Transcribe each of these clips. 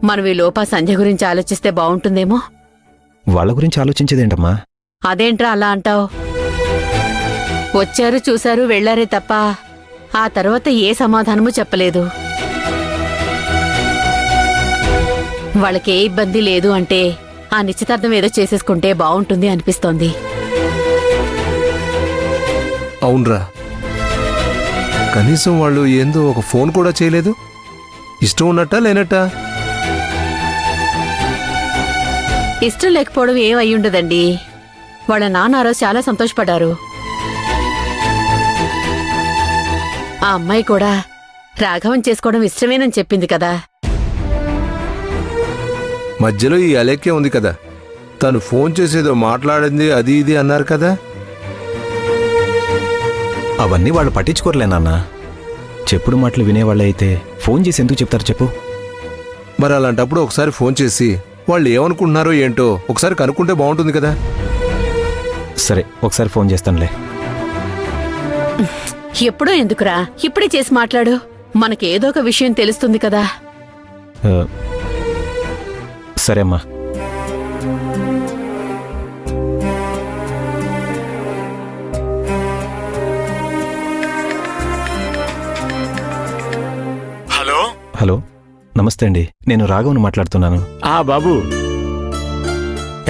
మనం ఈ లోపా సంధ్య గురించి ఆలోచిస్తే బావుంటుందేమో. వాళ్ళ గురించి ఆలోచించేదేంటమ్మా? అదేంట్రా అలా అంటావు? వచ్చారు చూశారు వెళ్లారే తప్ప ఆ తర్వాత ఏ సమాధానమూ చెప్పలేదు. వాళ్ళకే ఇబ్బంది లేదు అంటే ఆ నిశ్చితార్థం ఏదో చేసేసుకుంటే బావుంటుంది అనిపిస్తోంది. అవునరా, కనీసం వాళ్ళు ఏందో ఒక ఫోన్ కూడా చేయలేదు. ఇష్టం ఉన్నట్టా లేనట్టా? ఇష్టం లేకపోవడం ఏం అయ్యుండదండి. వాళ్ళ నాన్న ఆ రోజు చాలా సంతోషపడ్డారు. ఆ అమ్మాయి కూడా రాఘవం చేసుకోవడం ఇష్టమేనని చెప్పింది కదా. మధ్యలో ఈ అలేఖ్య ఉంది కదా, తను ఫోన్ చేసేదో మాట్లాడింది అది ఇది అన్నారు కదా. అవన్నీ వాళ్ళు పట్టించుకోరలే నాన్న. చెప్పుడు మాటలు వినేవాళ్ళే అయితే ఫోన్ చేసి ఎందుకు చెప్తారు చెప్పు? మరి అలాంటప్పుడు ఒకసారి ఫోన్ చేసి వాళ్ళు ఏమనుకుంటున్నారో ఏంటో ఒకసారి కనుక్కుంటే బాగుంటుంది కదా. సరే, ఒకసారి ఫోన్ చేస్తానులే. ఎప్పుడో ఎందుకురా, ఇప్పుడే చేసి మాట్లాడు. మనకేదో ఒక విషయం తెలుస్తుంది కదా. సరే అమ్మా. హలో హలో, నమస్తే అండి. నేను రాఘవన్ మాట్లాడుతున్నాను. బాబు,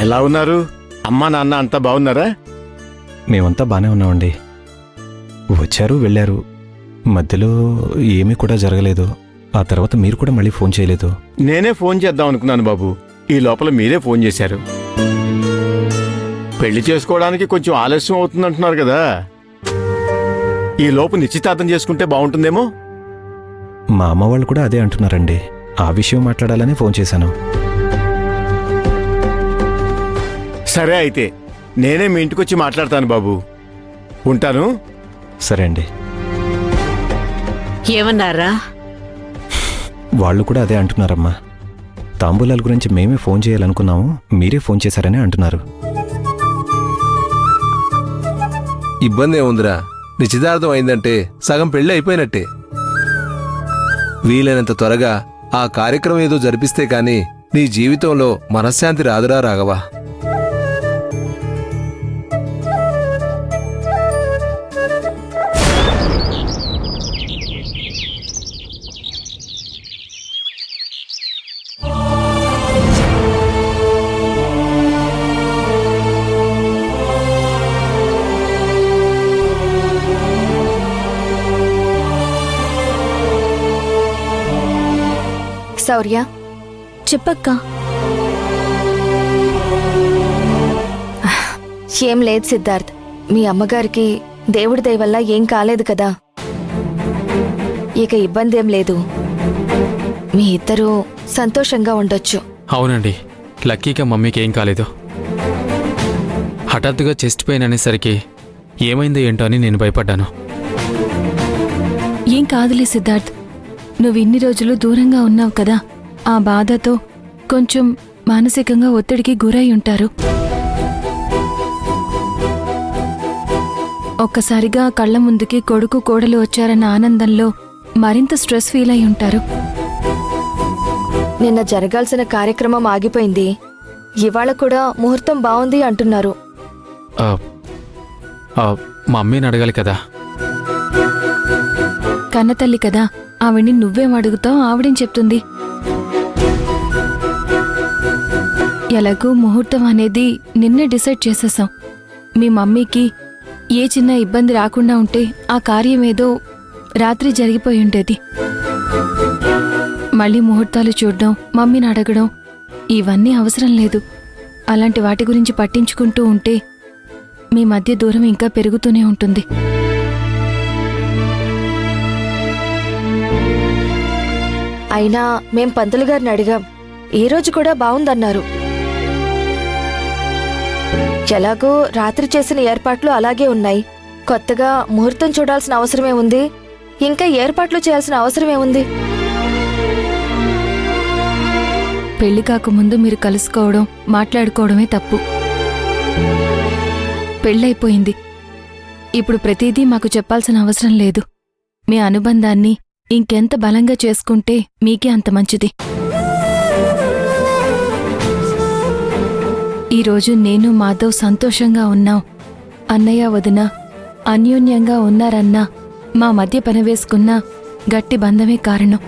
ఎలా ఉన్నారు? అమ్మా నాన్న అంతా బాగున్నారా? మేమంతా బానే ఉన్నామండి. వచ్చారు వెళ్ళారు, మధ్యలో ఏమీ కూడా జరగలేదు. ఆ తర్వాత మీరు కూడా మళ్ళీ ఫోన్ చేయలేదు. నేనే ఫోన్ చేద్దాం అనుకున్నాను బాబు. ఈ లోపల మీరే ఫోన్ చేశారు. పెళ్లి చేసుకోవడానికి కొంచెం ఆలస్యం అవుతుందంటున్నారు కదా. ఈ లోపు నిశ్చితార్థం చేసుకుంటే బాగుంటుందేమో. మా అమ్మ వాళ్ళు కూడా అదే అంటున్నారండి. ఆ విషయం మాట్లాడాలని ఫోన్ చేశాను. సరే అయితే నేనే మీ ఇంటికొచ్చి మాట్లాడతాను బాబు. ఉంటాను. సరే అండి. ఏమన్నారా? వాళ్ళు కూడా అదే అంటున్నారమ్మా. తాంబూలాల గురించి మేమే ఫోన్ చేయాలనుకున్నాము, మీరే ఫోన్ చేశారని అంటున్నారు. ఇబ్బంది ఏముందిరా, నిశ్చితార్థం అయిందంటే సగం పెళ్లి అయిపోయినట్టే. వీలైనంత త్వరగా ఆ కార్యక్రమం ఏదో జరిపిస్తే కాని నీ జీవితంలో మనశ్శాంతి రాదురా రాఘవా. శౌర్య, చెప్పక్క. ఏం లేదు సిద్ధార్థ్, మీ అమ్మగారికి దేవుడి దయ వల్ల ఏం కాలేదు కదా. ఇక ఇబ్బంది ఏం లేదు. మీ ఇద్దరూ సంతోషంగా ఉండొచ్చు. అవునండి, లక్కీగా మమ్మీకి ఏం కాలేదు. హఠాత్తుగా చెస్ట్ పెయిన్ అనేసరికి ఏమైందో ఏంటో అని నేను భయపడ్డాను. ఏం కాదులే సిద్ధార్థ్, నువ్వు ఇన్ని రోజులు దూరంగా ఉన్నావు కదా, ఆ బాధతో కొంచెం మానసికంగా ఒత్తిడికి గురై ఉంటారు. ఒక్కసారిగా కళ్ల ముందుకి కొడుకు కోడలు వచ్చారన్న ఆనందంలో మరింత స్ట్రెస్ ఫీల్ అయి ఉంటారు. నిన్న జరగాల్సిన కార్యక్రమం ఆగిపోయింది. ఇవాళ కూడా ముహూర్తం బాగుంది అంటున్నారు. మా అమ్మీని అడగాలి కదా. కన్నతల్లి కదా, ఆవిడ్ని నువ్వేం అడుగుతావు, ఆవిడేం చెప్తుంది. ఎలాగూ ముహూర్తం అనేది నిన్నే డిసైడ్ చేసేసాం. మీ మమ్మీకి ఏ చిన్న ఇబ్బంది రాకుండా ఉంటే ఆ కార్యమేదో రాత్రి జరిగిపోయి ఉండేది. మళ్ళీ ముహూర్తాలు చూడడం, మమ్మీని అడగడం ఇవన్నీ అవసరం లేదు. అలాంటి వాటి గురించి పట్టించుకుంటూ ఉంటే మీ మధ్య దూరం ఇంకా పెరుగుతూనే ఉంటుంది. అయినా మేం పంతులు గారిని అడిగాం, ఈ రోజు కూడా బావుందన్నారు. ఎలాగో రాత్రి చేసిన ఏర్పాట్లు అలాగే ఉన్నాయి. కొత్తగా ముహూర్తం చూడాల్సిన అవసరమే ఉంది, ఇంకా ఏర్పాట్లు చేయాల్సిన అవసరమే ఉంది. పెళ్లి కాకముందు మీరు కలుసుకోవడం, మాట్లాడుకోవడమే తప్పు. పెళ్ళైపోయింది, ఇప్పుడు ప్రతిదీ మాకు చెప్పాల్సిన అవసరం లేదు. మీ అనుబంధాన్ని ఇంకెంత బలంగా చేసుకుంటే మీకే అంత మంచిది. ఈరోజు నేను మాధవ్ సంతోషంగా ఉన్నాం, అన్నయ్య వదిన అన్యోన్యంగా ఉన్నారన్నా మా మధ్య పనివేసుకున్న గట్టి బంధమే కారణం.